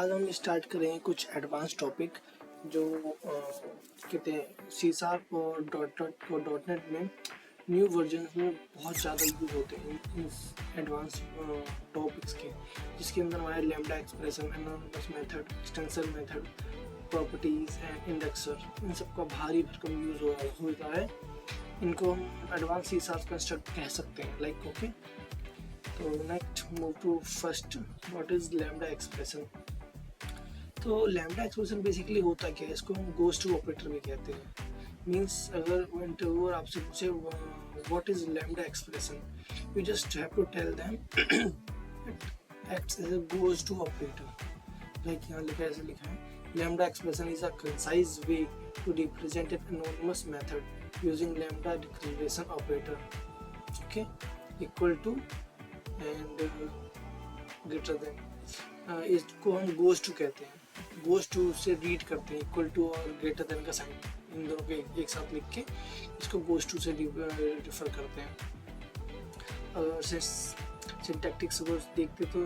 आज हम स्टार्ट करेंगे कुछ एडवांस टॉपिक जो कहते हैं सी शार्प और डॉट नेट में न्यू वर्जन में बहुत ज़्यादा यूज होते हैं इन एडवांस टॉपिक्स के, जिसके अंदर हमारे lambda expression, anonymous method, extension method, properties and indexer, इन सब का भारी भरकम यूज होता है। इनको हम एडवांस सी शार्प कंस्ट्रक्ट कह सकते हैं, लाइक ओके। तो next move to first, what is lambda expression. तो लैम्डा एक्सप्रेशन बेसिकली होता क्या है, इसको हम गोस टू ऑपरेटर भी कहते हैं। मीन्स अगर इंटरव्यूअर आपसे पूछे what is lambda expression, you just have to tell them it acts as a goes to operator. Like यहाँ लिखा ऐसे लिखा है, lambda expression is a concise way to represent an anonymous method using lambda declaration operator, okay, equal to and greater than. इसको हम goes to कहते हैं, goes to से रीड करते हैं, इक्वल टू और ग्रेटर देन का साइन इन दोनों के एक साथ लिख के इसको गोस टू से रिफर करते हैं। अगर सिंटैक्टिक्स अगर देखते तो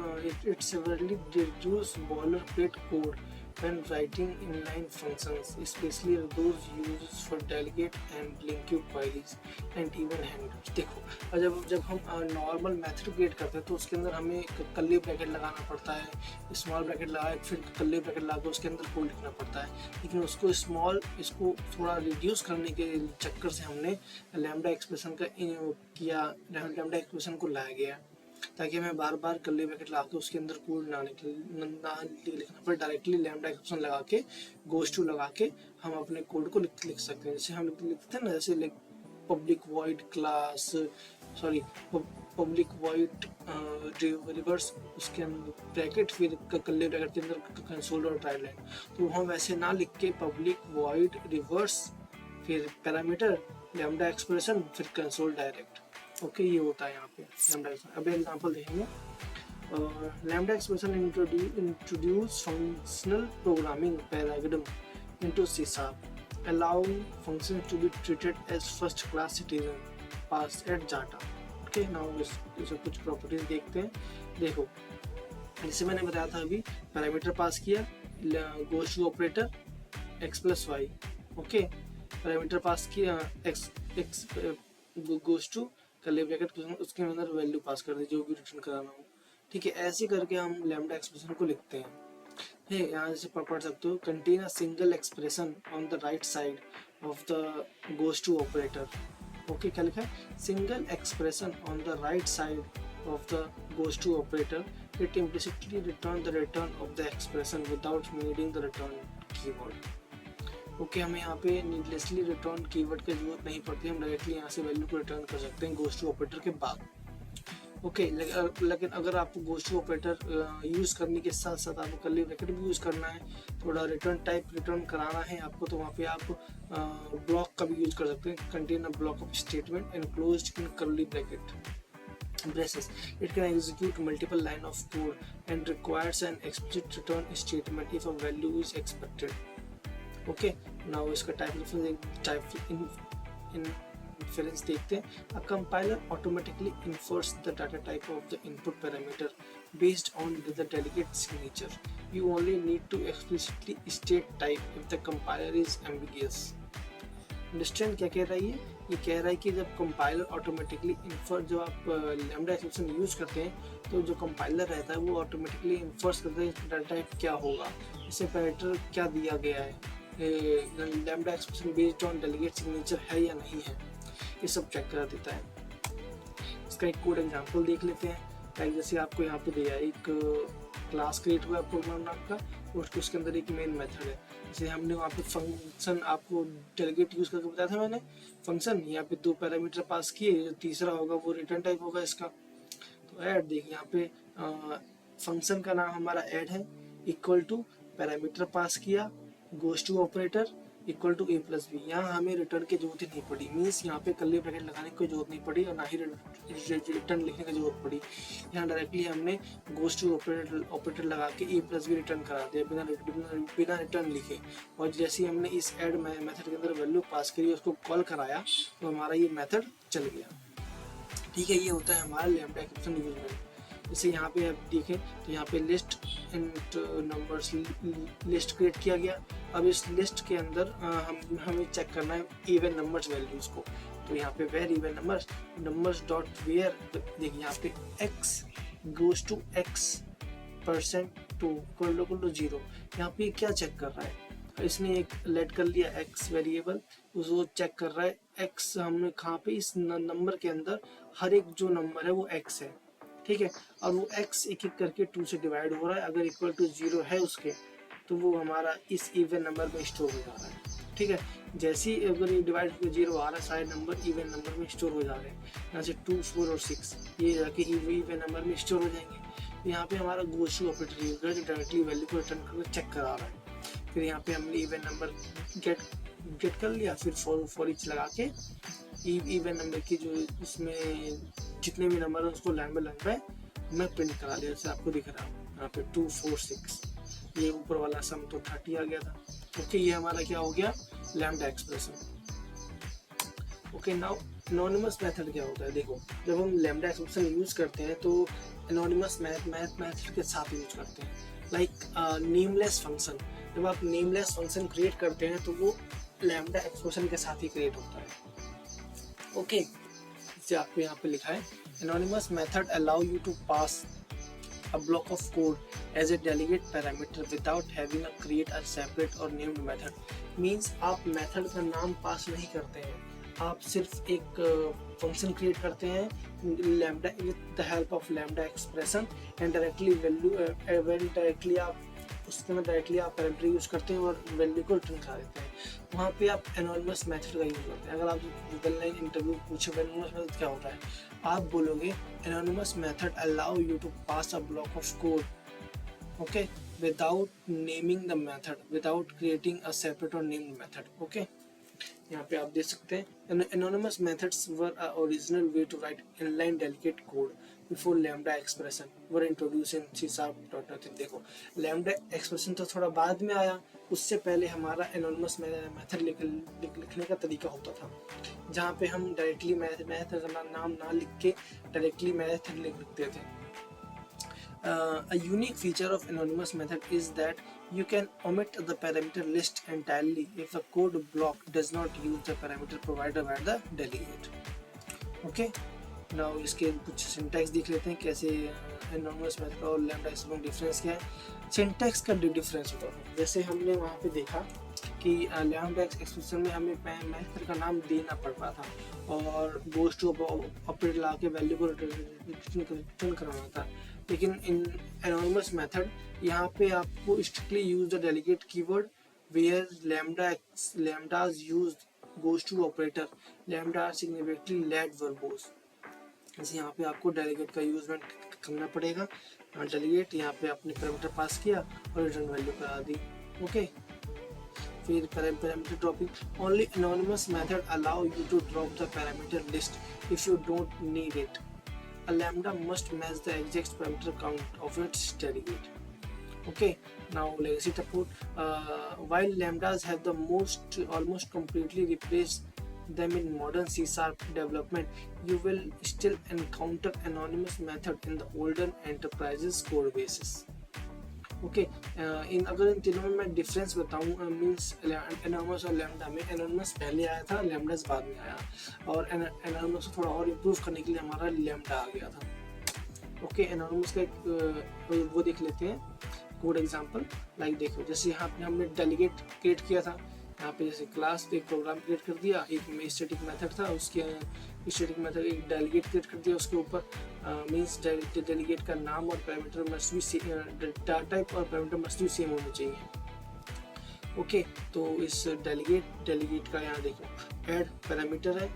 it severely reduce boilerplate code when writing inline functions, especially those used for delegate and linked queries and even handlers। देखो जब हम नॉर्मल मेथड क्रिएट करते हैं तो उसके अंदर हमें कर्ली ब्रैकेट लगाना पड़ता है, स्मॉल ब्रैकेट लगा फिर कर्ली ब्रैकेट लगा के उसके अंदर कोड लिखना पड़ता है। लेकिन इसको थोड़ा रिड्यूस करने के चक्कर से हमने लैम्डा एक्सप्रेशन का किया, लैम्डा एक्सप्रेशन को लाया गया ताकि हमें बार बार कर्ली ब्रैकेट लगा के उसके अंदर कोड ना लिखना पड़े। डायरेक्टली लैम्डा एक्सप्रेशन लगा के गोस टू लगा के हम अपने कोड को लिख सकते हैं। जैसे हम लिखते हैं ना, जैसे like public void class, sorry public void reverse, उसके अंदर ब्रैकेट फिर कर्ली ब्रैकेट के अंदर कंसोल और ट्राई लाइन, तो हम वैसे ना लिख के पब्लिक वॉइड रिवर्स फिर पैरामीटर लैम्डा एक्सप्रेशन फिर कंसोल डायरेक्ट, ओके ये होता है यहाँ पे लैम्डा एक्सप्रेशन। अब एग्जांपल देखेंगे, lambda expression introduce functional programming paradigm into C sharp, allowing functions to be treated as first class citizen, pass at data। Okay, now इसे कुछ प्रॉपर्टीज देखते हैं। देखो जैसे मैंने बताया था अभी, पैरामीटर पास किया, goes to operator x plus Y, okay, parameter pass किया x goes to curly bracket, उसके अंदर वैल्यू पास कर दी जो भी रिटर्न कराना हो, ठीक है। ऐसे करके हम लैम्डा एक्सप्रेशन को लिखते हैं। यहाँ से पढ़ सकते हो, contain a single expression on the right side of the goes to operator, okay. क्या लिखा है, single expression on the right side of the goes to operator, it implicitly return the return of the expression without needing the return keyword, okay. हमें यहाँ पे needlessly return keyword की जरूरत नहीं पड़ती, हम डायरेक्टली यहाँ से वैल्यू को रिटर्न कर सकते हैं गोस टू ऑपरेटर के बाद, ओके। लेकिन अगर आपको गोस टू ऑपरेटर यूज़ करने के साथ साथ आपको कर्ली ब्रैकेट भी यूज़ करना है, थोड़ा रिटर्न टाइप रिटर्न कराना है आपको, तो वहाँ पे आप ब्लॉक का भी यूज़ कर सकते हैं, contain a block of statement enclosed in curly bracket braces, it can execute multiple line of code and requires an explicit return statement if a value is expected, okay. Now इसका type inference देखते हैं। A compiler automatically infers the data type of the input parameter based on the delegate signature, you only need to explicitly state type if the compiler is ambiguous. Understand क्या कह रहा है ये कह रहा है कि जब कंपाइलर ऑटोमेटिकली इन्फर, जो आप लैम्डा एक्सप्रेशन यूज करते हैं तो जो कंपाइलर रहता है वो ऑटोमेटिकली इन्फर्स करता है डाटा टाइप क्या होगा, इसे पैरामीटर क्या दिया गया है, lambda expression based on delegate signature है या नहीं है, ये सब चेक करा देता है। इसका एक कोड एग्जांपल देख लेते हैं। लाइक जैसे आपको यहाँ पे दिया है, एक क्लास क्रिएट हुआ है प्रोग्राम नाम का, और उसके अंदर एक मेन मेथड है। जैसे हमने वहाँ पे फंक्शन आपको डेलीगेट यूज करके बताया था मैंने, फंक्शन यहाँ पे 2 पैरामीटर पास किए, जो तीसरा होगा वो रिटर्न टाइप होगा इसका। तो ऐड देखिए यहाँ पे फंक्शन का नाम हमारा ऐड है, इक्वल टू पैरामीटर पास किया, goes to operator equal to A plus B. यहाँ हमें रिटर्न की जरूरत ही नहीं पड़ी, मीन्स यहाँ पे कर्ली ब्रैकेट लगाने की कोई जरूरत नहीं पड़ी और ना ही रिटर्न लिखने की जरूरत पड़ी। यहाँ डायरेक्टली हमने गोस टू ऑपरेटर लगा के ए प्लस बी रिटर्न करा दिया बिना रिटर्न लिखे। और जैसे ही हमने इस ऐड मेथड के अंदर वैल्यू पास करी, उसको कॉल कराया, तो हमारा ये मेथड चल गया, ठीक है। ये होता है हमारा लैम्डा एक्सप्रेशन यूज में। जैसे यहाँ पे आप देखें तो यहाँ पे list and numbers list create किया गया। अब इस लिस्ट के अंदर हमें चेक करना है इवन नंबर्स वैल्यूज को। तो यहाँ पे where even numbers dot where, देखिए यहाँ पे x goes to x% two equal to 0। यहाँ पे क्या चेक कर रहा है, इसने एक लेट कर लिया x वेरिएबल, उसको चेक कर रहा है x हमने कहाँ पे इस नंबर के अंदर हर एक जो नंबर है वो x है, ठीक है। और वो x एक एक करके 2 से डिवाइड हो रहा है, अगर इक्वल टू 0 है उसके तो वो हमारा इस इवन नंबर में स्टोर हो जा रहा है, ठीक है। जैसे ही अगर ये डिवाइड होकर 0 आ रहा है, सारे नंबर इवन नंबर में स्टोर हो जा रहे हैं। यहाँ से 2, 4 और 6 ये जाके इवन नंबर में स्टोर हो जाएंगे। यहाँ पे हमारा गोज टू ऑपरेटर यूज कर जो डायरेक्टली वैल्यू को रिटर्न करके चेक करा रहा है। फिर यहाँ पे हमने इवन नंबर गेट कर लिया, फिर फॉर ईच लगा के इवन नंबर की जो इसमें जितने भी नंबर है उसको लाइन बाय लाइन मैं प्रिंट करा लिया, जैसे आपको दिख रहा है यहाँ पे 2, 4, 6। ये ऊपर वाला सम तो 30 आ गया था। ओके, ये हमारा क्या हो गया, lambda expression. Okay, now anonymous method क्या होता है, देखो जब हम लैम्डा एक्सप्रेशन यूज करते हैं तो एनोनिमस मेथड के साथ यूज करते हैं। लाइक नेमलेस फंक्शन, जब आप नेमलेस फंक्शन क्रिएट करते हैं तो वो लैम्डा एक्सप्रेशन के साथ ही क्रिएट होता है। ओके, इसे आपको यहाँ पे लिखा है anonymous method allow you to pass a block of code as a delegate parameter without having a create a separate or named method। means आप मेथड का नाम पास नहीं करते हैं, आप सिर्फ एक फंक्शन क्रिएट करते हैं lambda with the help of lambda expression and directly value directly आप उसके में डायरेक्टली आप पैरामीटर यूज करते हैं और वैल्यू को रिटर्न करा देते हैं। वहाँ पे आप एनोनिमस मेथड का यूज करते हैं। अगर आप गूगल लाइन इंटरव्यू पूछे एनोनिमस मेथड क्या होता है, आप बोलोगे anonymous method allow you to pass a block of code, okay, without naming the method, without creating a separate or named method. Okay, यहाँ पे आप देख सकते हैं anonymous methods were a original way to write inline delegate code before lambda expression were introduced in C#.NET। देखो lambda expression तो थोड़ा बाद में आया, उससे पहले हमारा एनोनिमस मेथड लिखने का तरीका होता था, जहाँ पे हम डायरेक्टली मेथड का नाम ना लिख के डायरेक्टली मेथड लिख देते थे। A unique feature of anonymous method is that you can omit the parameter list entirely if the code block does not use the parameter provided by the delegate। Okay, now इसके कुछ syntax देख लेते हैं कैसे anonymous method और lambda expression में difference क्या है। सिंटैक्स का डिफरेंस होता है, जैसे हमने वहाँ पे देखा कि लैम्डा एक्सप्रेशन में हमें मेथड का नाम देना पड़ रहा था और गोज टू ऑपरेटर ला के वैल्यू को रिटर्न करवाना था। लेकिन इन एनोनिमस मेथड यहाँ पे आपको strictly use the delegate keyword where lambdas use goes to operator, lambda are significantly less verbose. जैसे यहाँ पे आपको डेलीगेट का यूज करना पड़ेगा। डेलीगेट यहाँ पे आपने पैरामीटर पास किया और रिटर्न वैल्यू करा दी। ओके, फिर parameter dropping, only anonymous method allow you to drop the parameter list if you don't need it. A lambda must match the exact parameter count of its delegate। Okay, now legacy support. While lambdas have the almost completely replaced them in modern C# development, you will still encounter anonymous method in the older enterprises code bases। Okay, अगर इन तीनों में मैं difference बताऊँ means anonymous और lambda में, anonymous पहले आया था, लैम्डास बाद में आया, और एनोनिमस को थोड़ा और इम्प्रूव करने के लिए हमारा लैम्डा आ गया था। ओके, एनोनिमस का एक वो देख लेते हैं कोड एग्जांपल। लाइक देखो, जैसे यहाँ पे हमने डेलीगेट क्रिएट किया था, यहाँ पे जैसे क्लास पे एक प्रोग्राम क्रिएट कर दिया, एक स्टैटिक मेथड था, उसके स्टैटिक मेथड एक डेलीगेट क्रिएट कर दिया, उसके ऊपर मींस डेलीगेट का नाम और पैरामीटर मस्ट भी डाटा टाइप और पैरामीटर मस्ट भी सेम होने चाहिए। ओके, तो इस डेलीगेट का यहाँ देखो ऐड पैरामीटर है,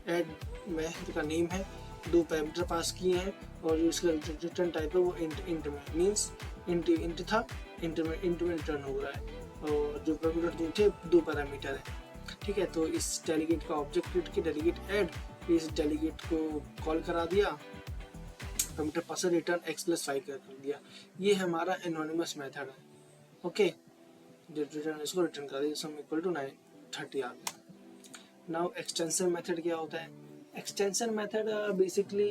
ऐड मेथड का नेम है, 2 पैरामीटर पास किए हैं और जो इसका रिटर्न टाइप है वो इंट में, मींस इंट था, इंट में रिटर्न हो रहा है, और जो पैरामीटर थे 2 पैरामीटर है। ठीक है, तो इस डेलीगेट का ऑब्जेक्ट क्रिएट किया, डेलीगेट ऐड, इस डेलीगेट को कॉल करा दिया, पैरामीटर पास रिटर्न x+5 कर दिया। ये हमारा एनोनिमस मेथड है। ओके, रिटर्न इसको रिटर्न कर दिया, सम इक्वल टू 30 आ गया। नाउ एक्सटेंशन मेथड क्या होता है? एक्सटेंशन मेथड बेसिकली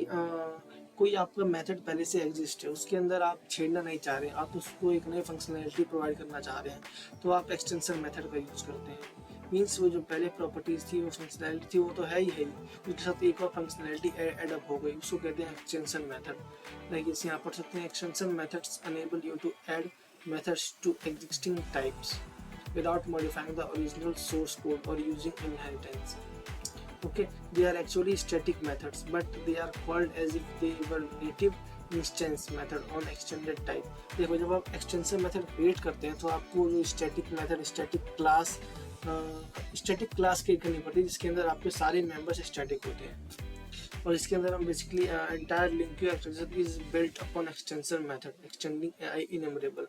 कोई आपका मेथड पहले से एग्जिस्ट है, उसके अंदर आप छेड़ना नहीं चाह रहे हैं, आप उसको एक नई फंक्शनैलिटी प्रोवाइड करना चाह रहे हैं, तो आप एक्सटेंशन मेथड का यूज़ करते हैं। मीन्स वो जो पहले प्रॉपर्टीज़ थी, वो फंक्शनैलिटी थी, वो तो है ही, उसके साथ एक और फंक्शनैलिटी एडअप हो गई, उसको कहते हैं एक्सटेंशन मेथड। लाइक इसे यहाँ पढ़ सकते हैं, extension methods enable you to add methods to existing types without modifying the original source code or using inheritance. Okay, they are actually static methods, but they are called as if they were native instance method on extended type. देखो, जब आप extension method create करते हैं तो आपको जो static method, static class create करनी पड़ती है, जिसके अंदर आपके सारे मेंबर्स static होते हैं, और इसके अंदर हम basically entire LINQ extension is built upon extension method extending IEnumerable.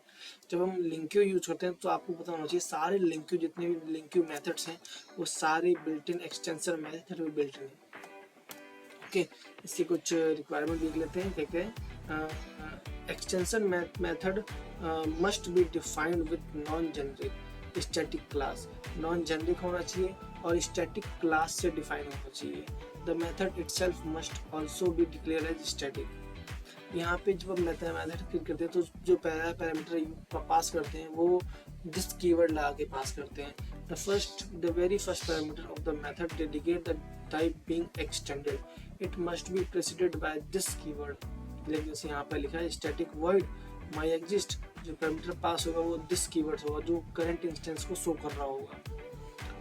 जब हम लिंक क्यू यूज करते हैं तो आपको पता होना चाहिए सारे लिंक क्यू, जितने भी लिंक क्यू मेथड्स हैं, वो सारे बिल्ट इन एक्सटेंशन मेथड में बिल्ट इन है। ओके, इसकी कुछ रिक्वायरमेंट देख लेते हैं क्या क्या है। Extension method must be defined with non generic static class, non generic होना चाहिए और स्टैटिक क्लास से डिफाइन होना चाहिए। The method itself must also be declared as static। यहाँ पे जब हम मेथड क्रिएट करते हैं तो जो पहला पैरामीटर पास करते हैं वो दिस कीवर्ड लगा के पास करते हैं। the very first parameter of the method dedicate the type being extended, it must be preceded by this keyword। लेकिन जैसे यहाँ पर लिखा है static void my exist, जो पैरामीटर पास होगा वो दिस कीवर्ड होगा, जो करंट इंस्टेंस को शो कर रहा होगा।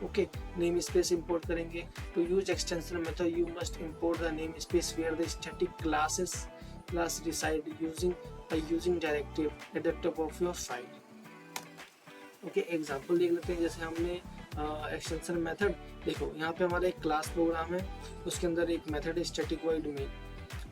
ओके, नेम स्पेस इंपोर्ट करेंगे। To use extension method you must import the namespace where the static class reside using directive at the top of your file. Okay, example देख लेते हैं। जैसे हमने एक्सटेंशन मेथड, देखो यहाँ पे हमारा एक क्लास प्रोग्राम है, उसके अंदर एक मेथड है स्टैटिक वॉइड मेन।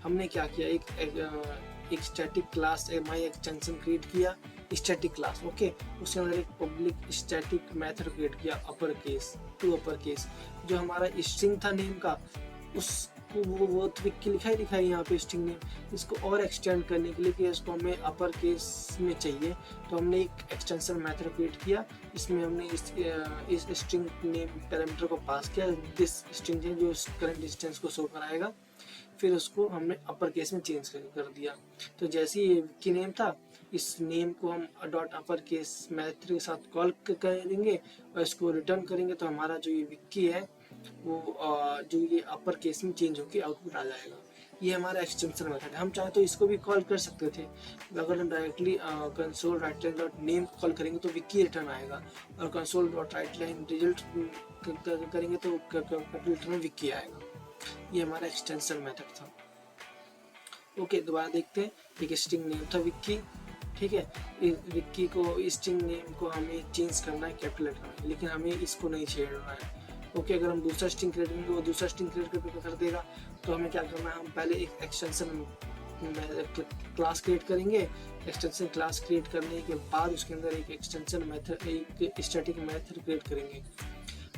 हमने क्या किया, एक static class my extension create किया, स्टैटिक क्लास। ओके, उसके अंदर एक पब्लिक स्टैटिक मेथड क्रिएट किया upper case to upper case. जो हमारा स्ट्रिंग था नेम का, उसको वो विक्की लिखा ही यहाँ पे स्ट्रिंग नेम। इसको और एक्सटेंड करने के लिए कि इसको हमें अपर केस में चाहिए, तो हमने एक एक्सटेंशन मेथड क्रिएट किया। इसमें हमने इस स्ट्रिंग नेम पैरामीटर को पास किया, दिस स्ट्रिंग है जो करंट डिस्टेंस को शो कराएगा, फिर उसको हमने अपर केस में चेंज कर दिया। तो जैसे ही विक्की नेम था, इस नेम को हम डॉट अपर केस मेथड के साथ कॉल करेंगे और इसको रिटर्न करेंगे, तो हमारा जो ये विक्की है वो जो ये अपर केस में चेंज होकर आउटपुट आ जाएगा। ये हमारा एक्सटेंशन मेथड है। हम चाहे तो इसको भी कॉल कर सकते थे, अगर हम directly console right line dot name call करेंगे तो विक्की रिटर्न आएगा, और console dot write line result करेंगे तो कैपिटल में विक्की आएगा। ये हमारा एक्सटेंशन मेथड था। ओके, दोबारा देखते हैं। एक स्ट्रिंग नेम था विक्की, ठीक है। विक्की को स्ट्रिंग नेम को हमें चेंज करना है कैपिटल लेटर में, लेकिन हमें इसको नहीं छेड़ना है। ओके, अगर हम दूसरा स्ट्रिंग क्रिएट करेंगे वो दूसरा स्ट्रिंग क्रिएट कर देगा, तो हमें क्या करना है, हम पहले एक एक्सटेंशन क्लास क्रिएट करेंगे। एक्सटेंशन क्लास क्रिएट करने के बाद उसके अंदर एक एक्सटेंशन मेथड, एक स्टैटिक मेथड क्रिएट करेंगे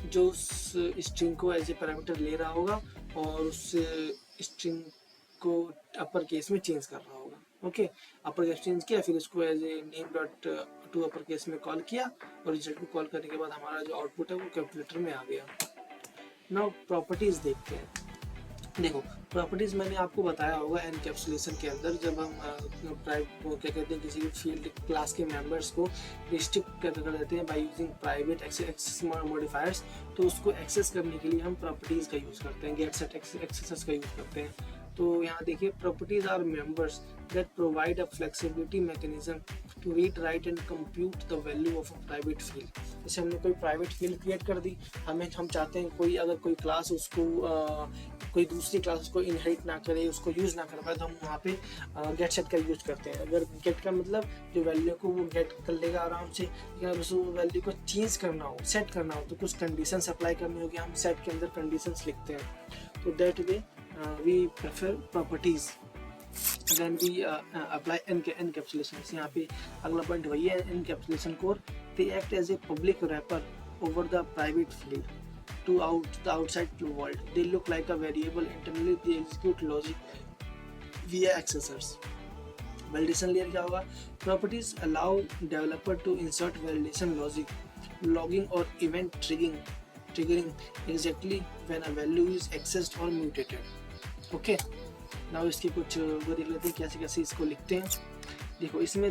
जो उस स्ट्रिंग को एज ए पैरामीटर ले रहा होगा और उस स्ट्रिंग को अपर केस में चेंज कर रहा होगा। ओके, अपर केस चेंज किया, फिर इसको as a name dot to upper case में कॉल किया, और रिजल्ट को कॉल करने के बाद हमारा जो आउटपुट है वो कैलकुलेटर में आ गया। नाउ प्रॉपर्टीज देखते हैं। देखो, प्रॉपर्टीज मैंने आपको बताया होगा एनकैप्सुलेशन के अंदर, जब हम क्या कहते हैं, किसी भी फील्ड क्लास के मेंबर्स को रिस्ट्रिक्ट कर देते हैं by using private access modifiers, तो उसको एक्सेस करने के लिए हम प्रॉपर्टीज का यूज़ करते हैं, गेट सेट एक्सेस का यूज़ करते हैं। तो यहाँ देखिए, properties are members that provide a flexibility mechanism to read write and compute the value of a private field. जैसे हमने कोई प्राइवेट फील्ड क्रिएट कर दी, हम चाहते हैं अगर कोई क्लास उसको कोई दूसरी क्लास उसको इनहेरिट ना करे, उसको यूज़ ना कर पाए, तो हम वहाँ पे गेट सेट का यूज़ करते हैं। अगर गेट का मतलब जो वैल्यू को वो गेट कर लेगा आराम से, लेकिन अगर उसको वैल्यू को चेंज करना हो, सेट करना हो, तो कुछ कंडीशंस अप्लाई करनी होगी। हम सेट के अंदर कंडीशंस लिखते हैं। तो that way we prefer properties then we apply encapsulation. यहाँ पे अगला पॉइंट वही है, encapsulation core. They act as a public wrapper over the private field to the outside world. They look like a variable. Internally they execute logic via accessors. Validation layer क्या होगा? Properties allow developer to insert validation logic, logging or event triggering exactly when a value is accessed or mutated. Okay, now इसकी कुछ वो देख लेते हैं कैसे कैसे इसको लिखते हैं। देखो इसमें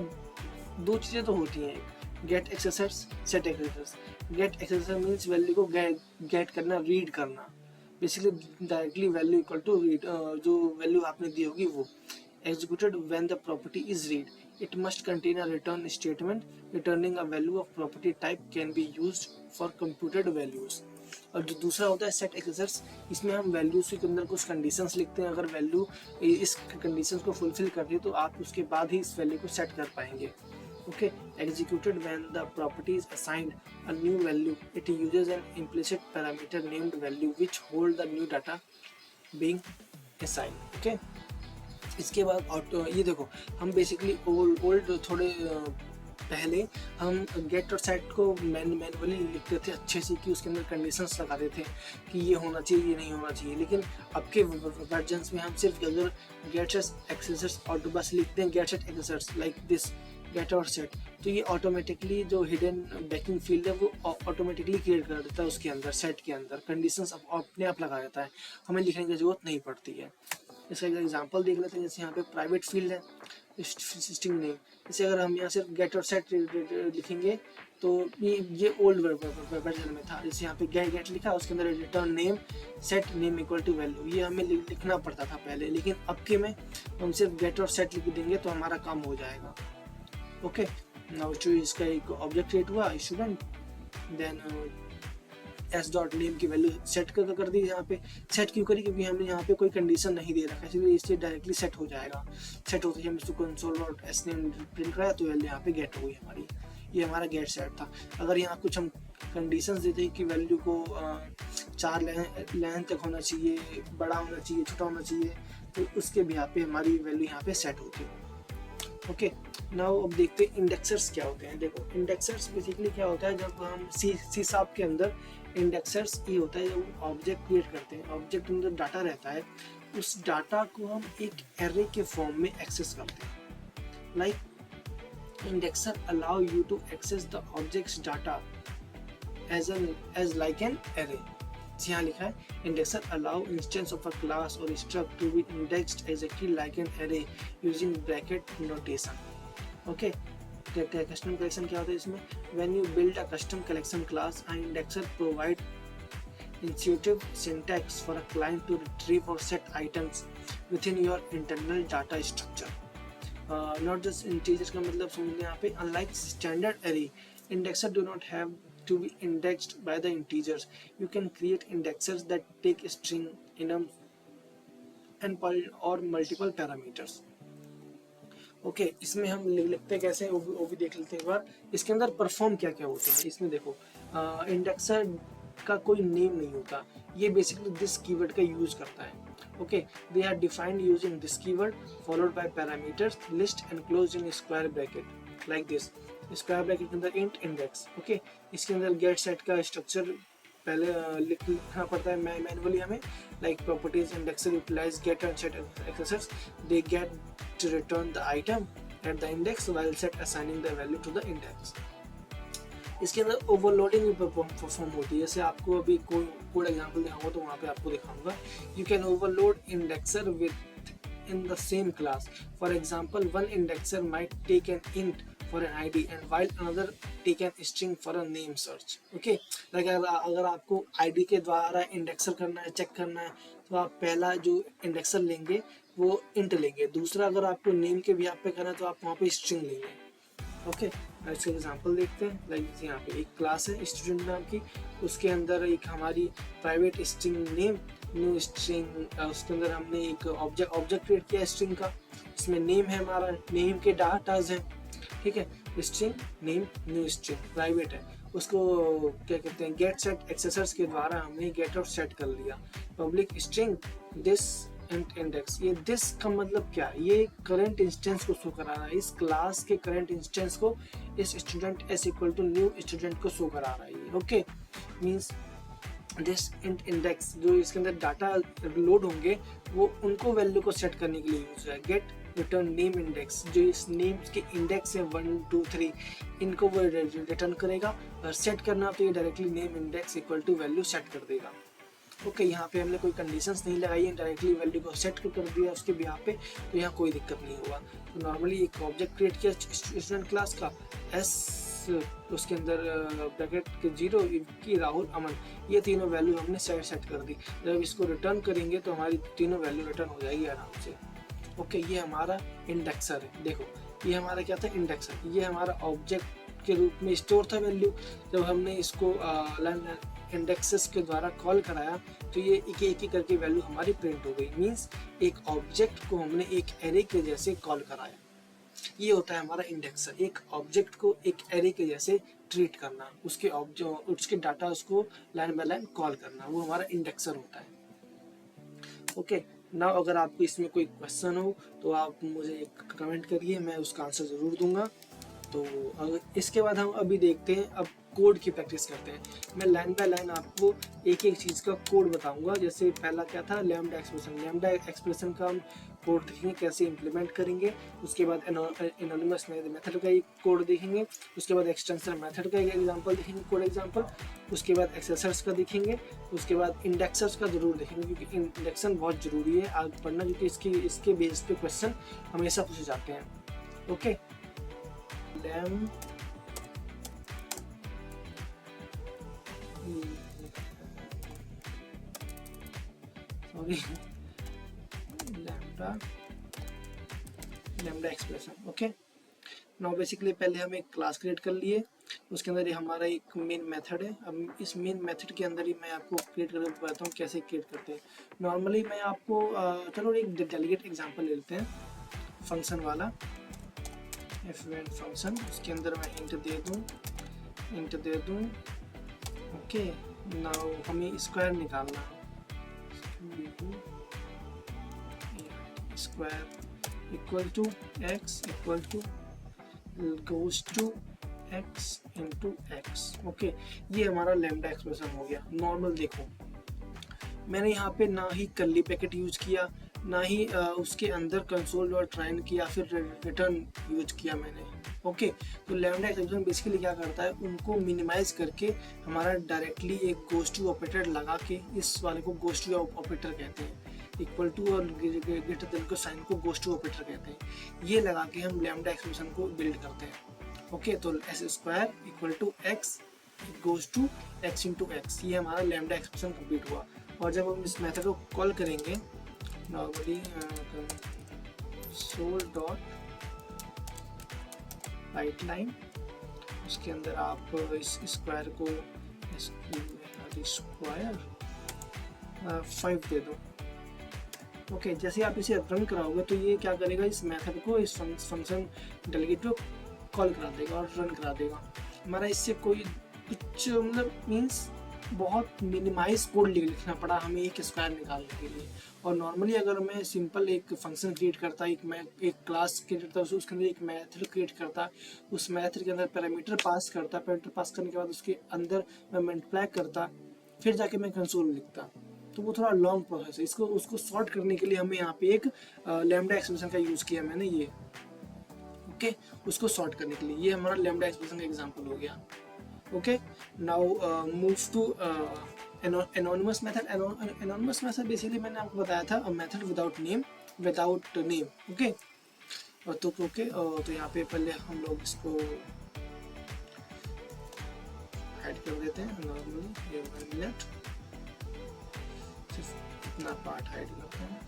दो चीज़ें तो होती हैं, get accessors, set accessors. Get accessor means value को गेट करना, रीड करना, basically directly value equal to read, जो वैल्यू आपने दी होगी वो। executed when the property is read, it must contain a return statement returning a value of property type can be used for computed values। और जो दूसरा होता है सेट एक्सेसर्स, इसमें हम वैल्यूज के अंदर कुछ कंडीशंस लिखते हैं, अगर वैल्यू इस कंडीशंस को फुलफिल कर रही है तो आप उसके बाद ही इस वैल्यू को सेट कर पाएंगे। Okay, executed when the property is assigned a new value, it uses an implicit parameter named value which hold the new data being assigned। Okay, इसके बाद ऑटो, ये देखो हम बेसिकली ओल्ड थोड़े पहले हम गेट और सेट को मैनुअली लिखते थे अच्छे से, कि उसके अंदर कंडीशंस लगाते थे कि ये होना चाहिए, ये नहीं होना चाहिए। लेकिन अब के वर्जन्स में हम सिर्फ अगर गेट सेट एक्सेसर्स और बस लिखते हैं get set accessors like this get और सेट, तो ये ऑटोमेटिकली जो हिडन बैकिंग फील्ड है वो ऑटोमेटिकली क्रिएट कर देता है उसके अंदर, सेट के अंदर कंडीशंस अपने आप लगा देता है, हमें लिखने की जरूरत नहीं पड़ती है। इसका एक एग्जांपल देख लेते हैं, जैसे यहाँ पे प्राइवेट फील्ड है स्ट्रिंग नेम, जैसे अगर हम यहाँ से गेट और सेट लिखेंगे तो ये ओल्ड वर्जन में था, जैसे यहाँ पे गेट लिखा उसके अंदर return name set name equal to value, ये हमें लिखना पड़ता था पहले, लेकिन अब के में हम सिर्फ गेट और सेट लिख देंगे तो हमारा काम हो जाएगा। ओके, नाउ इसका एक ऑब्जेक्ट क्रिएट हुआ student, then S dot name की वैल्यू सेट कर दी। यहाँ पे सेट क्यों करी, क्योंकि हमने यहाँ पे कोई कंडीशन नहीं दे रखा, इसलिए इससे डायरेक्टली सेट हो जाएगा। सेट होते ही हम इसको console dot S name print कराया तो वैल्यू यहाँ पे गेट हो गई हमारी, ये हमारा गेट सेट था। अगर यहाँ कुछ हम कंडीशंस देते हैं कि वैल्यू को 4 लाइन तक होना चाहिए, बड़ा होना चाहिए, छोटा होना चाहिए, तो उसके भी यहाँ पे हमारी वैल्यू यहाँ पे सेट होती है। ओके, नाउ अब देखते हैं इंडेक्सर्स क्या होते हैं। देखो इंडेक्सर्स बेसिकली क्या होता है, जब हम सी शार्प के अंदर इंडेक्सर्स ये होता है जब ऑब्जेक्ट क्रिएट करते हैं, ऑब्जेक्ट के अंदर डाटा रहता है, उस डाटा को हम एक एरे के फॉर्म में एक्सेस करते हैं। Like indexer allow you to access the object's data as like an array. यहाँ लिखा है indexer allow instance of a class और struct to be indexed as a key like an array using bracket notation. Okay, custom collection क्या होता है इसमें, when you build a custom collection class an indexer provide intuitive syntax for a client to retrieve और set items within your internal data structure. Not just integers का मतलब समझने यहाँ पे, unlike standard array indexer do not have to be indexed by the integers. You can create indexers that take a string and or multiple parameters. Okay, इसमें हम लिखते हैं कैसे वो भी देख लेते हैं एक बार। इसके अंदर परफॉर्म क्या क्या होते हैं इसमें देखो, इंडेक्सर का कोई नेम नहीं होता, ये बेसिकली दिस कीवर्ड का यूज करता है। Okay, they are defined using this keyword followed by parameters list and closed in square bracket like this. Square bracket के अंदर इंट इंडेक्स। ओके, इसके अंदर गेट सेट का स्ट्रक्चर पहले लिखना पड़ता है मैनुअली हमें, like properties indexer utilise get and set accessors, they get to return the item at the index while set assigning the value to the index. इसके अंदर ओवरलोडिंग भी परफॉर्म होती है, जैसे आपको अभी कोई कोड एग्जांपल दिखाऊंगा तो वहाँ पे आपको दिखाऊंगा। You can overload indexer within the same class, for example one indexer might take an int for an ID and while another take an string for a name search। okay, like अगर आपको ID के द्वारा indexer करना है, check करना है, तो आप पहला जो इंडेक्सर लेंगे वो इंट लेंगे, दूसरा अगर आपको नेम के भी आप पे करना है तो आप वहाँ पे स्ट्रिंग लेंगे। ओके, इसका एग्जांपल देखते हैं। लाइक यहाँ पे एक क्लास है स्टूडेंट नाम की, उसके अंदर एक हमारी private string name new string, उसके अंदर हमने एक ऑब्जेक्ट क्रिएट किया स्ट्रिंग का, इसमें नेम है हमारा, नेम के डाटाज है, ठीक है, string name new string private है, उसको क्या कहते हैं गेट सेट एक्सेसर्स के द्वारा हमने गेट और सेट कर लिया। Public string this and index, ये दिस का मतलब क्या है, ये करंट इंस्टेंस को शो करा रहा है, इस क्लास के करंट इंस्टेंस को इस student S equal to new student को शो करा रहा है। ओके, मीन्स दिस इंडेक्स जो इसके अंदर डाटा लोड होंगे वो उनको वैल्यू को सेट करने के लिए यूज है। गेट रिटर्न नेम इंडेक्स, जो इस नेम के इंडेक्स है 1 2 3 इनको वो रिटर्न करेगा, और सेट करना तो ये directly name index equal to value set कर देगा। ओके, यहाँ पे हमने कोई कंडीशंस नहीं लगाई है, डायरेक्टली वैल्यू को सेट कर दिया उसके बिहाफ पे, तो यहाँ कोई दिक्कत नहीं हुआ। तो नॉर्मली एक ऑब्जेक्ट क्रिएट किया स्टूडेंट क्लास का, एस उसके अंदर ब्रैकेट के 0 की राहुल अमन, ये तीनों वैल्यू हमने सेट कर दी। जब इसको रिटर्न करेंगे तो हमारी तीनों वैल्यू रिटर्न हो जाएगी आराम से। ओके, ये हमारा इंडेक्सर है। देखो ये हमारा क्या था, इंडेक्सर। ये हमारा ऑब्जेक्ट के रूप में स्टोर था वैल्यू। जब हमने इसको इंडेक्सेस के द्वारा कॉल कराया तो ये एक करके वैल्यू हमारी प्रिंट हो गई। मींस एक ऑब्जेक्ट को हमने एक एरे के जैसे कॉल कराया। ये होता है हमारा इंडेक्सर, एक ऑब्जेक्ट को एक एरे के जैसे ट्रीट करना, उसके डाटा उसको लाइन बाय लाइन कॉल करना, वो हमारा इंडेक्सर होता है। ओके, नाउ अगर आपको इसमें कोई क्वेश्चन हो तो आप मुझे एक कमेंट करिए, मैं उसका आंसर ज़रूर दूंगा। तो अगर इसके बाद हम अभी देखते हैं, अब कोड की प्रैक्टिस करते हैं। मैं लाइन बाय लाइन आपको एक एक चीज़ का कोड बताऊंगा। जैसे पहला क्या था, लैम्डा एक्सप्रेशन। लैम्डा एक्सप्रेशन का हम कोड देखेंगे कैसे इम्प्लीमेंट करेंगे। उसके बाद एनोनिमस मेथड का एक कोड देखेंगे। उसके बाद एक्सटेंशन मेथड का एक एग्जांपल देखेंगे, कोड एग्जांपल। उसके बाद एक्सेसर्स का देखेंगे। उसके बाद इंडेक्सर्स का जरूर देखेंगे, क्योंकि इंडेक्शन बहुत ज़रूरी है आगे पढ़ना, क्योंकि इसके बेस पे क्वेश्चन हमेशा पूछे जाते हैं। Okay, lambda expression. Okay, now basically पहले हम एक क्लास क्रिएट कर लिए, उसके अंदर ये हमारा एक मेन मेथड है। अब इस मेन मेथड के अंदर ही मैं आपको क्रिएट करके बताता हूँ कैसे क्रिएट करते हैं। नॉर्मली मैं आपको चलो एक डेलीगेट एग्जांपल ले लेते हैं, फंक्शन वाला एफ फंक्शन। उसके अंदर मैं इंट दे दूँ। ओके, नाउ हमें स्क्वायर निकालना, square equal to X equal to goes to X into X. Okay, ये हमारा लैम्डा एक्सप्रेशन हो गया। नॉर्मल देखो, मैंने यहाँ पे ना ही कर्ली ब्रैकेट यूज किया, ना ही उसके अंदर कंसोल डॉट लाइन किया, फिर रिटर्न यूज किया मैंने। ओके, तो लैम्डा एक्सप्रेशन बेसिकली क्या करता है, उनको मिनिमाइज करके हमारा डायरेक्टली एक गोज टू ऑपरेटर लगा के, इस वाले को गोज टू ऑपरेटर कहते हैं, इक्वल टू और ग्रेटर देन को साइन को गोज टू ऑपरेटर कहते हैं। ये लगा के हम लैम्डा एक्सप्रेशन को बिल्ड करते हैं। ओके, तो S square equal to X goes to X into X, ये हमारा लैम्डा एक्सप्रेशन कंप्लीट हुआ। और जब हम इस मेथड को कॉल करेंगे normally console dot write line, उसके अंदर आप इस स्क्वायर को स्क्वायर 5 दे दो। ओके, जैसे आप इसे रन कराओगे तो ये क्या करेगा, इस मेथड को, इस फंक्शन डेलीगेट को कॉल करा देगा और रन करा देगा। हमारा इससे कोई कुछ मतलब मीन्स बहुत मिनिमाइज कोड लिखना पड़ा हमें एक स्क्वायर निकालने के लिए। और नॉर्मली अगर मैं सिंपल एक फंक्शन क्रिएट करता, एक क्लास क्रिएट करता, उसके अंदर एक मेथड क्रिएट करता, उस मेथड के अंदर पैरामीटर पास करता, पैरामीटर पास करने के बाद उसके अंदर मैं मल्टीप्लाई करता, फिर जाके मैं कंसोल लिखता, तो वो थोड़ा लॉन्ग प्रोसेस है। उसको सॉर्ट करने के लिए हमें यहाँ पे एक लैम्डा एक्सप्रेशन का यूज़ किया मैंने, ये ओके, उसको सॉर्ट करने के लिए। ये हमारा लैम्डा एक्सप्रेशन का एग्जांपल हो गया। Okay, now move to anonymous method. Anonymous method basically मैंने आपको बताया था, मेथड विदाउट नेम। ओके, तो यहाँ पे पहले हम लोग इसको हाइड कर देते हैं। नॉर्मली ये 1 मिनट सिर्फ इतना पार्ट हाइड करते हैं।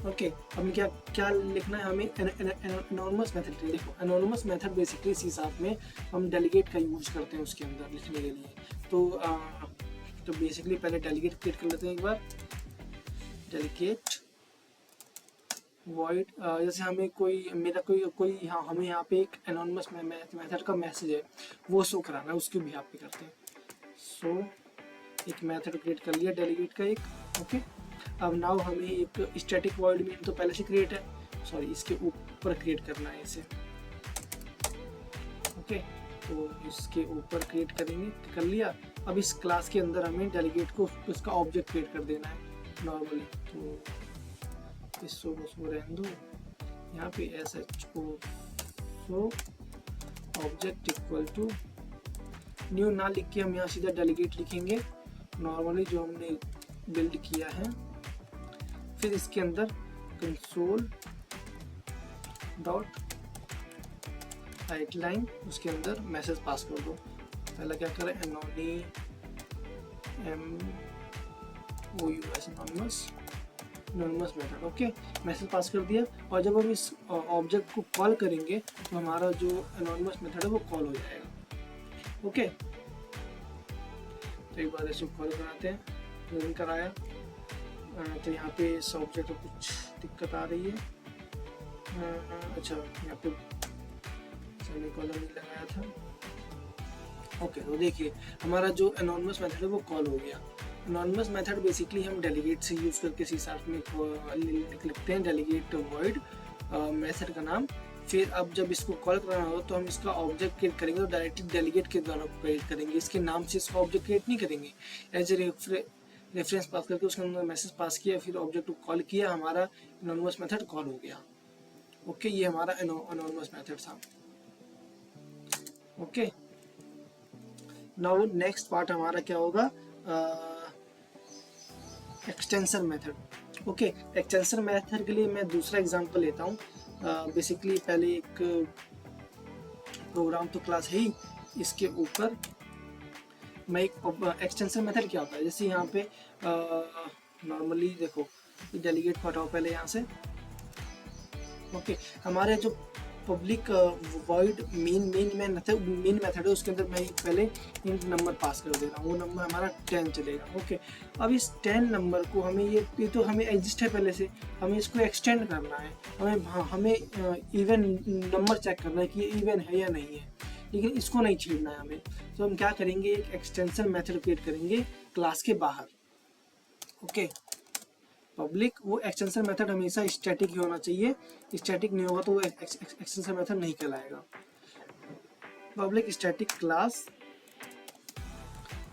ओके, अब क्या लिखना है हमें, एनोनिमस मेथड। देखो, एनोनिमस मेथड बेसिकली सी साथ में हम डेलीगेट का यूज करते हैं उसके अंदर लिखने के लिए। तो बेसिकली पहले डेलीगेट क्रिएट कर लेते हैं एक बार। डेलीगेट वॉइड, जैसे हमें हमें यहाँ पे एक एनोनिमस मेथड का मैसेज है वो शो कराना है, उसके भी यहाँ पे करते हैं। सो एक मेथड क्रिएट कर लिया डेलीगेट का एक। ओके, अब नाउ हमें एक स्टैटिक वॉइड मेन तो पहले से क्रिएट है, सॉरी इसके ऊपर क्रिएट करना है इसे। ओके, तो इसके ऊपर क्रिएट करेंगे, कर लिया। अब इस क्लास के अंदर हमें डेलीगेट को उसका ऑब्जेक्ट क्रिएट कर देना है नॉर्मली। तो इसको रहने दो, यहाँ पे SHO object equal to new ना लिख के हम यहाँ सीधा डेलीगेट लिखेंगे नॉर्मली जो हमने बिल्ड किया है, फिर इसके अंदर कंसोल डॉट राइट लाइन, उसके अंदर मैसेज पास कर दो। पहले क्या करें, anonymous method, okay, message pass कर दिया। और जब हम इस ऑब्जेक्ट को कॉल करेंगे तो हमारा जो एनोनिमस मेथड है वो कॉल हो जाएगा। ओके, तो एक बार इसको कॉल कराते हैं, रन कराया तो यहाँ पे इस ऑब्जेक्ट को कुछ दिक्कत आ रही है। अच्छा, यहाँ पे सेमीकोलन नहीं लगाया था। ओके, तो देखिए हमारा जो एनोनिमस मेथड है वो कॉल हो गया। एनोनिमस मेथड बेसिकली हम डेलीगेट से यूज़ करके सी शार्प में लिखते हैं, डेलीगेट वॉइड मेथड का नाम। फिर अब जब इसको कॉल कराना हो तो हम इसका ऑब्जेक्ट क्रिएट करेंगे तो डायरेक्टली डेलीगेट के द्वारा क्रिएट करेंगे, इसके नाम से इसका ऑब्जेक्ट क्रिएट नहीं करेंगे। एज ए रेफरेंस पास करके उसके अंदर मैसेज पास किया, फिर ऑब्जेक्ट को कॉल किया, हमारा एनोनिमस मेथड कॉल हो गया। ओके, ये हमारा एनोनिमस मेथड था। ओके, नाउ नेक्स्ट पार्ट हमारा क्या होगा, extension method. Okay, extension method के लिए मैं दूसरा एग्जांपल लेता हूँ। बेसिकली पहले एक प्रोग्राम तो क्लास है ही, इसके ऊपर मैं एक एक्सटेंशन मेथड क्या होता है, जैसे यहाँ पे नॉर्मली देखो डेलीगेट को हटाओ पहले यहाँ से। ओके, हमारे जो पब्लिक वॉइड मेन मेथड है, उसके अंदर मैं पहले इंट नंबर पास कर दे रहा हूँ, वो नंबर हमारा 10 चलेगा। ओके, अब इस 10 नंबर को हमें ये तो हमें एग्जिस्ट है पहले से, हमें इसको एक्सटेंड करना है, हमें इवन नंबर चेक करना है कि ये इवन है या नहीं है, लेकिन इसको नहीं छेड़ना है हमें। तो हम क्या करेंगे, एक एक्सटेंशन मेथड क्रिएट करेंगे क्लास के बाहर। ओके, पब्लिक, वो एक्सटेंशन मेथड हमेशा स्टैटिक ही होना चाहिए, स्टैटिक नहीं होगा तो वो एक्सटेंशन मेथड नहीं कहलाएगा। पब्लिक स्टैटिक क्लास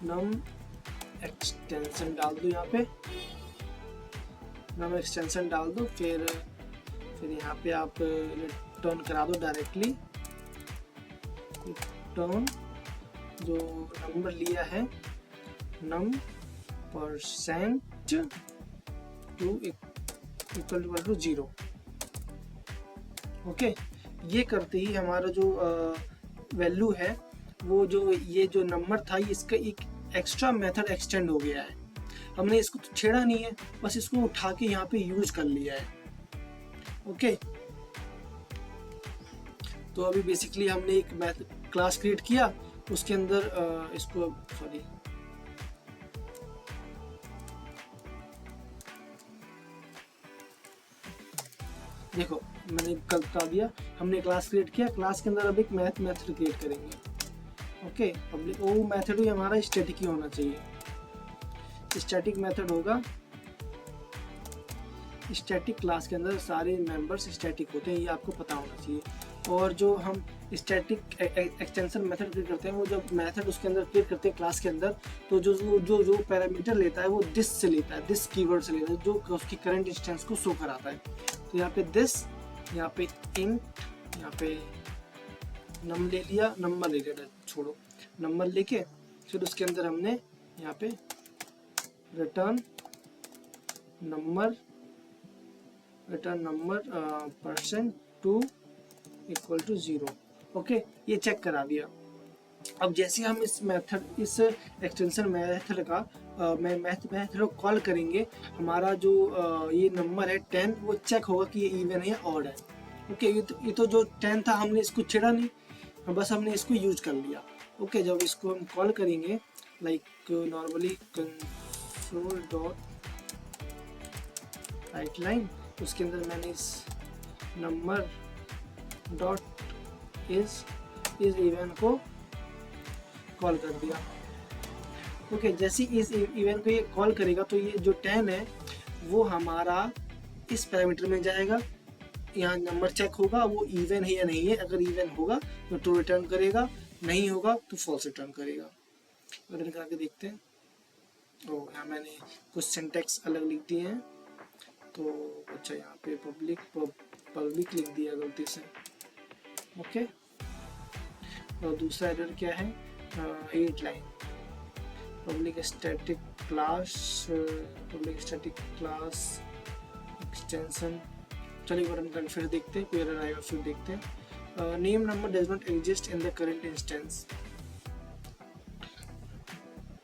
नम एक्सटेंशन डाल दो, यहाँ पे नम एक्सटेंशन डाल दो, फिर यहाँ पे आप रिटर्न करा दो डायरेक्टली, रिटर्न जो नंबर लिया है नम परसेंट इक्वल टू 0। ओके, ये करते ही हमारा जो वैल्यू है, वो जो ये जो नंबर था, इसका एक एक्स्ट्रा मेथड एक्सटेंड हो गया है। हमने इसको तो छेड़ा नहीं है, बस इसको उठा के यहाँ पे यूज कर लिया है। ओके, तो अभी बेसिकली हमने एक क्लास क्रिएट किया, उसके अंदर इसको सॉरी देखो मैंने कल बता दिया, हमने क्लास क्रिएट किया, क्लास के अंदर अब एक मेथड क्रिएट करेंगे। ओके, पब्लिक वो मेथड भी हमारा स्टैटिक ही होना चाहिए। स्टैटिक मेथड होगा, स्टैटिक क्लास के अंदर सारे मेंबर्स स्टैटिक होते हैं, ये आपको पता होना चाहिए। और जो हम स्टैटिक एक्सटेंशन मेथड क्रिएट करते हैं, वो जब मेथड उसके अंदर क्रिएट करते हैं क्लास के अंदर, तो जो पैरामीटर लेता है वो दिस से लेता है, दिस कीवर्ड से लेता है, जो उसकी करंट इंस्टेंस को शो कराता है। तो यहाँ पे दिस, यहाँ पे इंट, यहाँ पे नम ले लिया, नंबर ले लिया, छोड़ो नंबर लेके, फिर उसके अंदर हमने यहाँ पे return number percent two equal to 0। Okay, ये चेक करा दिया। अब जैसे हम इस एक्सटेंशन मेथड का मेथड को कॉल करेंगे, हमारा जो ये नंबर है 10, वो चेक होगा कि ये इवन है या ऑड है। ओके, ये तो जो 10 था हमने इसको छेड़ा नहीं, बस हमने इसको यूज कर लिया। ओके, जब इसको हम कॉल करेंगे like normally console dot write line, उसके अंदर मैंने इस नंबर डॉट इज इवन को कॉल कर दिया। ओके, जैसे इस इवन को ये कॉल करेगा तो ये जो 10 है वो हमारा इस पैरामीटर में जाएगा, यहाँ नंबर चेक होगा वो इवन है या नहीं है। अगर इवन होगा तो ट्रू रिटर्न करेगा, नहीं होगा तो फॉल्स रिटर्न करेगा। रिटर्न करके देखते हैं। तो यहाँ मैंने कुछ सिंटैक्स अलग लिख दिए हैं, तो अच्छा यहाँ पे पब्लिक लिख दिया गलती से। ओके, और दूसरा एरर क्या है, 8 line public static class public static class extension. चलिए एक बार हम फिर देखते हैं, कोई एरर आएगा फिर देखते हैं। Name number does not exist in the current instance.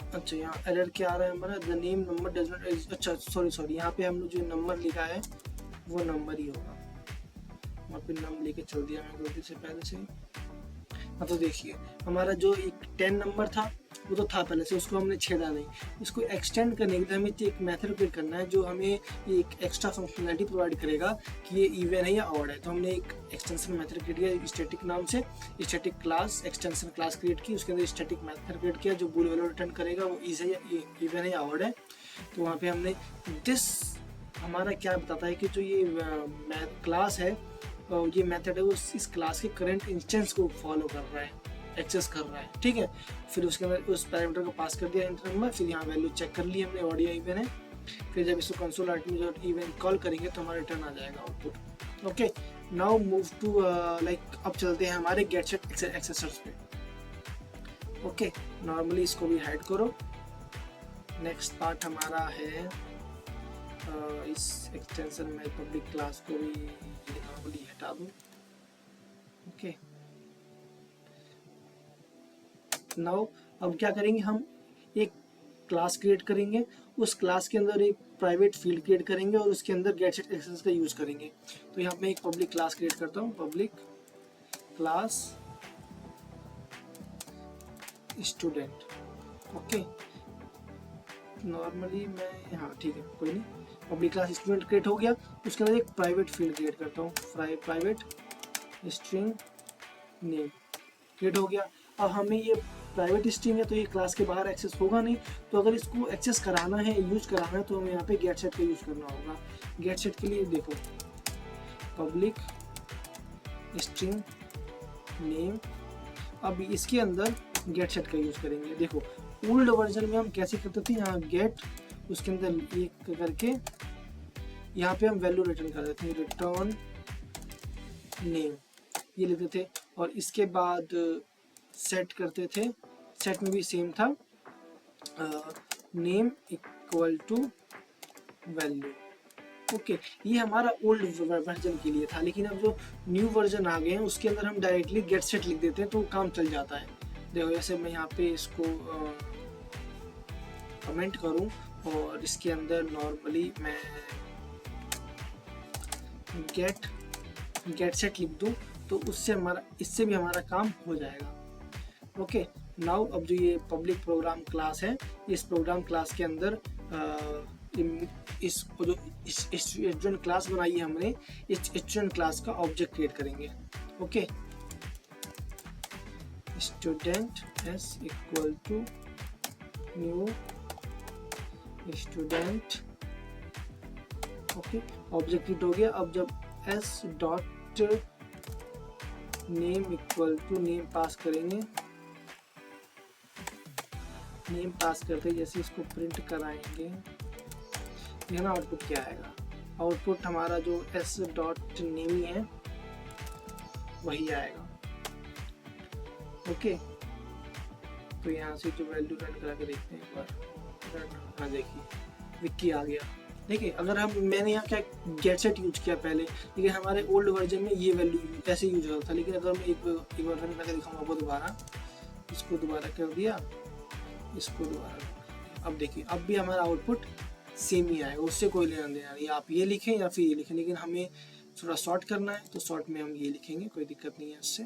अच्छा यहाँ एरर क्या आ रहा है हमारा, the name number does not, अच्छा सॉरी यहाँ पे हमने जो नंबर लिखा है वो नंबर ही होगा, वहाँ पे नंबर लेके चल दिया मैं गलती से पहले से। हाँ तो देखिए हमारा जो एक 10 नंबर था वो तो था पहले से, उसको हमने छेड़ा नहीं। इसको एक्सटेंड करने के लिए हमें एक मेथड क्रिएट करना है जो हमें एक एक्स्ट्रा फंक्शनलिटी प्रोवाइड करेगा कि ये इवन है या ऑड है। तो हमने एक एक्सटेंशन मेथड क्रिएट किया स्टैटिक नाम से, static class extension class create की, उसके अंदर स्टैटिक मेथड क्रिएट किया जो बूल वैल्यू रिटर्न करेगा वो इवन है या ऑड है। तो वहाँ पे हमने दिस हमारा क्या बताता है कि जो ये क्लास है ये मेथड है वो इस क्लास के करंट इंस्टेंस को फॉलो कर रहा है, एक्सेस कर रहा है, ठीक है। फिर उसके अंदर उस पैरामीटर को पास कर दिया इंटर नंबर, फिर यहाँ वैल्यू चेक कर ली हमने ऑड या इवन है। फिर जब इसको कंसोल आर्टिमी डॉट इवन कॉल करेंगे तो हमारा रिटर्न आ जाएगा output. Okay now move to like अब चलते हैं हमारे गेट सेट एक्सेसर्स पे। ओके नॉर्मली इसको भी हाइड करो। नेक्स्ट पार्ट हमारा है इस एक्सटेंशन में पब्लिक क्लास को भी नॉर्मली हटा दूँ। ओके नाउ अब क्या करेंगे, हम एक क्लास क्रिएट करेंगे, उस क्लास के अंदर एक प्राइवेट फील्ड क्रिएट करेंगे और उसके अंदर गेट सेट एक्सेस का यूज करेंगे। तो यहाँ पे एक पब्लिक क्लास क्रिएट करता हूँ, public class student. Okay normally मैं हाँ ठीक है कोई नहीं, पब्लिक क्लास स्टूडेंट क्रिएट हो गया। उसके अंदर एक प्राइवेट फील्ड क्रिएट करता हूँ, प्राइवेट स्ट्रिंग नेम क्रिएट हो गया। अब हमें ये प्राइवेट स्ट्रिंग है तो ये क्लास के बाहर एक्सेस होगा नहीं, तो अगर इसको एक्सेस कराना है यूज कराना है तो हमें यहाँ पे गेट सेट का यूज करना होगा। गेट सेट के लिए देखो पब्लिक स्ट्रिंग नेम, अब इसके अंदर गेट सेट का यूज करेंगे। देखो ओल्ड वर्जन में हम कैसे करते थे, यहाँ गेट उसके अंदर एक करके यहाँ पे हम वैल्यू रिटर्न कर देते हैं, रिटर्न नेम ये लेते थे, और इसके बाद सेट करते थे, सेट में भी सेम था name equal to value. Okay ये हमारा ओल्ड वर्जन के लिए था, लेकिन अब जो न्यू वर्जन आ गए हैं उसके अंदर हम डायरेक्टली गेट सेट लिख देते हैं तो काम चल जाता है। देखो जैसे मैं यहाँ पे इसको कमेंट करूँ और इसके अंदर नॉर्मली मैं गेट सेट लिख दूँ तो उससे हमारा इससे भी हमारा काम हो जाएगा। ओके नाउ अब जो ये पब्लिक प्रोग्राम क्लास है, इस प्रोग्राम क्लास के अंदर इसको जो स्टूडेंट क्लास बनाई है हमने, इस स्टूडेंट क्लास का ऑब्जेक्ट क्रिएट करेंगे। Okay student S equal to new student. Okay object create हो गया। अब जब s dot name equal to name pass करेंगे, नेम पास करते जैसे इसको प्रिंट कराएंगे, ये ना आउटपुट क्या आएगा, आउटपुट हमारा जो एस डॉट नेम ही है वही आएगा। ओके तो यहाँ से जो वैल्यू रन करा के देखते हैं एक बार, हाँ देखिए विक्की आ गया। देखिए अगर हम मैंने यहाँ क्या गेट सेट यूज किया पहले, लेकिन हमारे ओल्ड वर्जन में ये वैल्यू ऐसे यूज होता था, लेकिन अगर मैं एक बार रन करके दिखाऊंगा आपको दोबारा, इसको दोबारा कर दिया, इसको दोबारा, अब देखिए अब भी हमारा आउटपुट सेम ही आएगा, उससे कोई लेना देना नहीं। आप ये लिखें या फिर ये लिखें, लेकिन हमें थोड़ा शॉर्ट करना है तो शॉर्ट में हम ये लिखेंगे, कोई दिक्कत नहीं है उससे।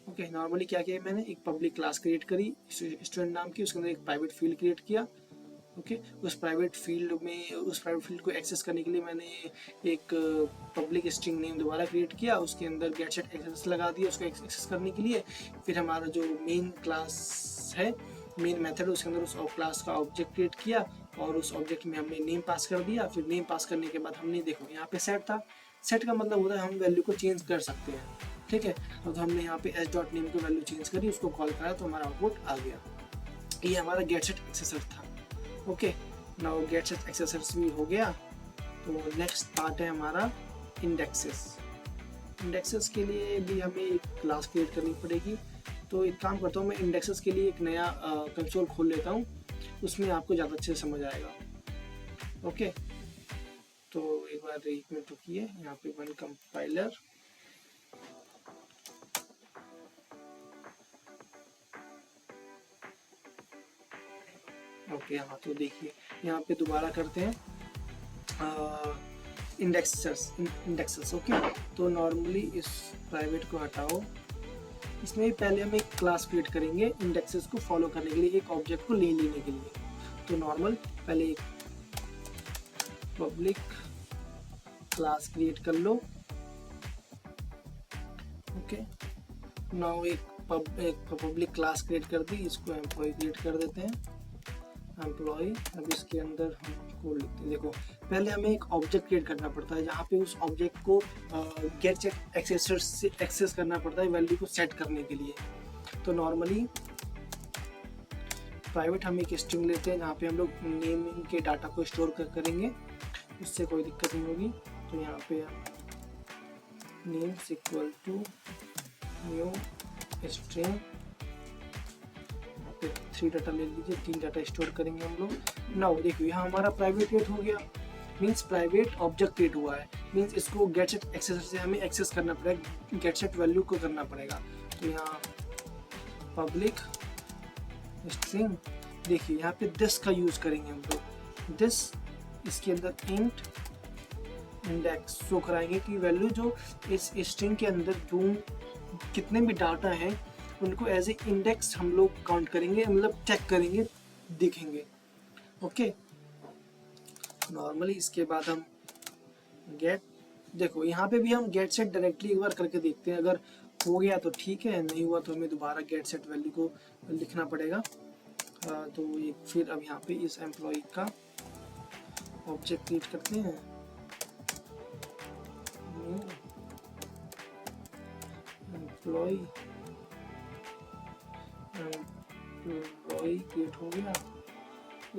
ओके नॉर्मली क्या किया मैंने, एक पब्लिक क्लास क्रिएट करी स्टूडेंट नाम की, उसके अंदर एक प्राइवेट फील्ड क्रिएट किया। ओके उस प्राइवेट फील्ड को एक्सेस करने के लिए मैंने एक पब्लिक स्ट्रिंग नेम दोबारा क्रिएट किया, उसके अंदर गेट सेट एक्सेस लगा दिया उसको एक्सेस करने के लिए। फिर हमारा जो मेन क्लास है, मेन मेथड, उसके अंदर उस क्लास का ऑब्जेक्ट क्रिएट किया और उस ऑब्जेक्ट में हमने नेम पास कर दिया। फिर नेम पास करने के बाद हमने देखो यहाँ पे सेट था, सेट का मतलब होता है हम वैल्यू को चेंज कर सकते हैं, ठीक है। तो हमने यहाँ पे एस डॉट नेम की वैल्यू चेंज करी, उसको कॉल करा तो हमारा आउटपुट आ गया। ये हमारा गेट सेट एक्सेसर था। Okay now get set accessors भी हो गया, तो नेक्स्ट पार्ट है हमारा इंडेक्सेस। इंडेक्सेस के लिए भी हमें एक क्लास क्रिएट करनी पड़ेगी, तो एक काम करता हूँ मैं इंडेक्सेस के लिए एक नया कंसोल खोल लेता हूँ उसमें आपको ज़्यादा अच्छे से समझ आएगा। ओके, तो एक बार 1 मिनट रुकिए, यहाँ पे वन कंपाइलर। ओके, हाँ तो देखिए यहाँ पे दोबारा करते हैं इंडेक्सेस। ओके, तो नॉर्मली इस प्राइवेट को हटाओ, इसमें भी पहले हम एक क्लास क्रिएट करेंगे इंडेक्सेस को फॉलो करने के लिए, एक ऑब्जेक्ट को लेने के लिए। तो नॉर्मल पहले एक पब्लिक क्लास क्रिएट कर लो। ओके, नाउ एक पब्लिक क्लास क्रिएट कर दी, इसको एम्प्लॉय क्रिएट कर देते हैं, एम्प्लॉय। अब इसके अंदर हमको लिखते हैं, देखो पहले हमें एक ऑब्जेक्ट क्रिएट करना पड़ता है जहाँ पे उस ऑब्जेक्ट को गेटसेट एक्सेसर से एक्सेस करना पड़ता है वैल्यू को सेट करने के लिए। तो नॉर्मली प्राइवेट हम एक स्ट्रिंग लेते हैं जहाँ पे हम लोग नेम के डाटा को स्टोर करेंगे, इससे कोई दिक्कत नहीं होगी। तो यहाँ पे name equal to new string, 3 data ले लीजिए, 3 डाटा स्टोर करेंगे हम लोग। नाउ देखिए यहाँ हमारा प्राइवेट क्रिएट हो गया, मीन्स प्राइवेट ऑब्जेक्ट क्रिएट हुआ है, मीन्स इसको गेटसेट एक्सेसर से हमें एक्सेस करना पड़ेगा, गेटसेट वैल्यू को करना पड़ेगा। तो यहाँ पब्लिक स्ट्रिंग, देखिए यहाँ पे दिस का यूज करेंगे हम लोग, दिस इसके अंदर इंट इंडेक्स शो कराएंगे कि वैल्यू जो इस स्ट्रिंग के अंदर जो कितने भी डाटा हैं उनको एज ए इंडेक्स हम लोग काउंट करेंगे, मतलब चेक करेंगे, देखेंगे। ओके, नॉर्मली इसके बाद हम गेट, देखो यहाँ पे भी हम गेट सेट डायरेक्टली एक बार करके देखते हैं, अगर हो गया तो ठीक है, नहीं हुआ तो हमें दोबारा गेट सेट वैल्यू को लिखना पड़ेगा। तो ये फिर अब यहाँ पे इस एम्प्लॉय का ऑब्जेक्ट क्रिएट करते हैं, एम्प्लॉय क्रिएट हो गया।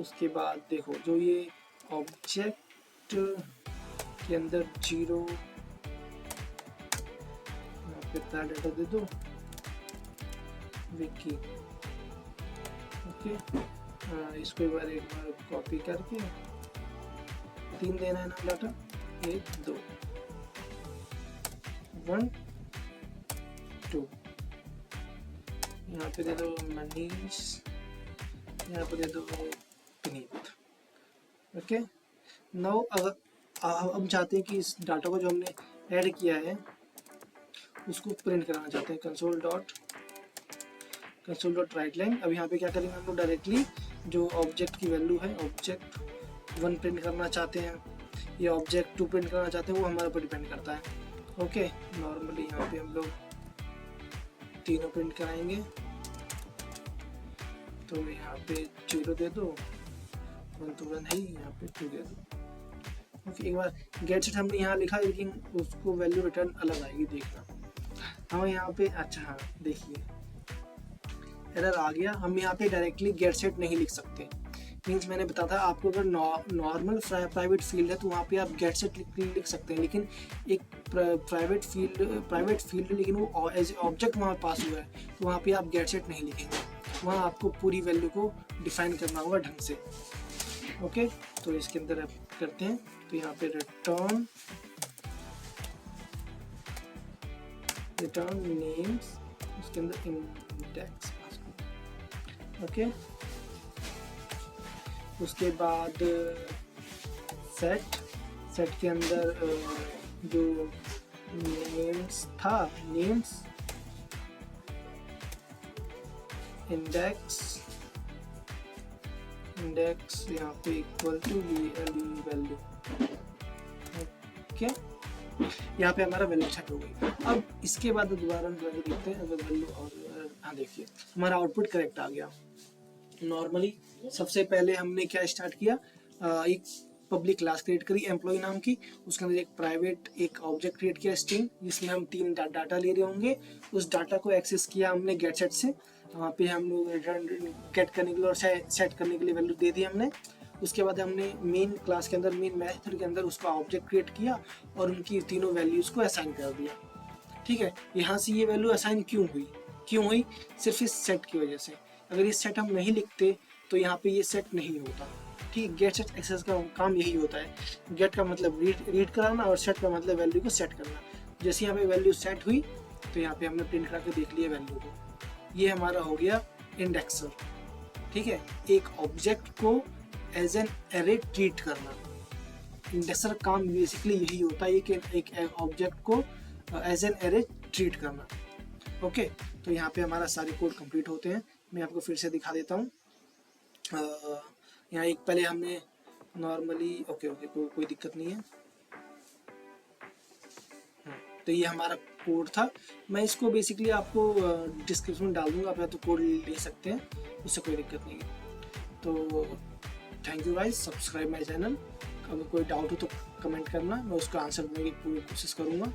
उसके बाद देखो जो ये ऑब्जेक्ट के अंदर 0 यहाँ पे इतना डाटा दे दो विकी। ओके, इसको एक बार कॉपी करके 3 देना है ना डाटा, 1 2 1 2, यहाँ पे दे दो मनीष, यहाँ पे दे दो पुनीत। ओके, नाउ अगर हम चाहते हैं कि इस डाटा को जो हमने ऐड किया है उसको प्रिंट कराना चाहते हैं, कंसोल डॉट राइट लाइन। अब यहाँ पे क्या करेंगे हम लोग, डायरेक्टली जो ऑब्जेक्ट की वैल्यू है, ऑब्जेक्ट 1 प्रिंट करना चाहते हैं या ऑब्जेक्ट 2 प्रिंट करना चाहते हैं, वो हमारे ऊपर डिपेंड करता है। ओके, नॉर्मली यहाँ पे हम लोग तीनों प्रिंट कराएंगे, तो यहाँ पे 0 दे दो, 1 तो 1 है, यहाँ पे 2 दे दो। ओके, एक बार गेट सेट हमने यहाँ लिखा, लेकिन उसको वैल्यू रिटर्न अलग आएगी, देखना। हम यहाँ पे, अच्छा हाँ देखिए एरर आ गया, हम यहाँ पे डायरेक्टली गेट सेट नहीं लिख सकते, मीन्स मैंने बताया था आपको अगर नॉर्मल प्राइवेट फील्ड है तो वहाँ पे आप गेट सेट लिख सकते हैं, लेकिन एक प्राइवेट फील्ड लेकिन वो एज ऑब्जेक्ट वहाँ पास हुआ है तो वहाँ पे आप गेट सेट नहीं लिखेंगे, वहाँ आपको पूरी वैल्यू को डिफाइन करना होगा ढंग से। ओके, तो इसके अंदर आप करते हैं, तो यहाँ पे रिटर्न नेम्स, उसके अंदर इंडेक्स पास। ओके, उसके बाद सेट के अंदर जो नेम्स था, नेम्स इंडेक्स यहाँ पे इक्वल टू वैल्यू। ओके, यहाँ पे हमारा वैल्यू सेट हो गई। अब इसके बाद दोबारा हम देखते हैं अगर वैल्यू, और हाँ देखिए हमारा आउटपुट करेक्ट आ गया। नॉर्मली सबसे पहले हमने क्या स्टार्ट किया, एक पब्लिक क्लास क्रिएट करी एम्प्लॉय नाम की, उसके अंदर एक प्राइवेट एक ऑब्जेक्ट क्रिएट किया स्ट्रिंग, जिसमें हम 3 डाटा ले रहे होंगे। उस डाटा को एक्सेस किया हमने गेट सेट से, वहाँ पे हम लोग रिटर्न गेट करने के लिए और सेट करने के लिए वैल्यू दे दी हमने। उसके बाद हमने मेन क्लास के अंदर, मेन मेथड के अंदर उसका ऑब्जेक्ट क्रिएट किया और उनकी तीनों वैल्यूज को असाइन कर दिया। ठीक है, यहाँ से ये वैल्यू असाइन क्यों हुई, सिर्फ इस सेट की वजह से। अगर इस सेट हम नहीं लिखते तो यहाँ पे ये सेट नहीं होता। ठीक, गेट सेट एक्सेस का काम यही होता है। गेट का मतलब रीड कराना और सेट का मतलब वैल्यू को सेट करना। जैसे यहाँ पे वैल्यू सेट हुई तो यहाँ पे हमने प्रिंट करा के देख लिया वैल्यू को। ये हमारा हो गया इंडेक्सर। ठीक है, एक ऑब्जेक्ट को एज एन एरे ट्रीट करना। इंडेक्सर काम बेसिकली यही होता है कि एक ऑब्जेक्ट को एज एन एरे ट्रीट करना। ओके, तो यहाँ पे हमारा सारे कोड कंप्लीट होते हैं। मैं आपको फिर से दिखा देता हूँ। यहाँ एक पहले हमने नॉर्मली ओके कोई दिक्कत नहीं है। तो ये हमारा कोड था। मैं इसको बेसिकली आपको डिस्क्रिप्शन में डाल दूंगा, आप या तो कोड ले सकते हैं, उससे कोई दिक्कत नहीं है। तो thank you guys, subscribe my channel. अगर कोई डाउट हो तो कमेंट करना, मैं उसका आंसर देने की पूरी कोशिश करूँगा।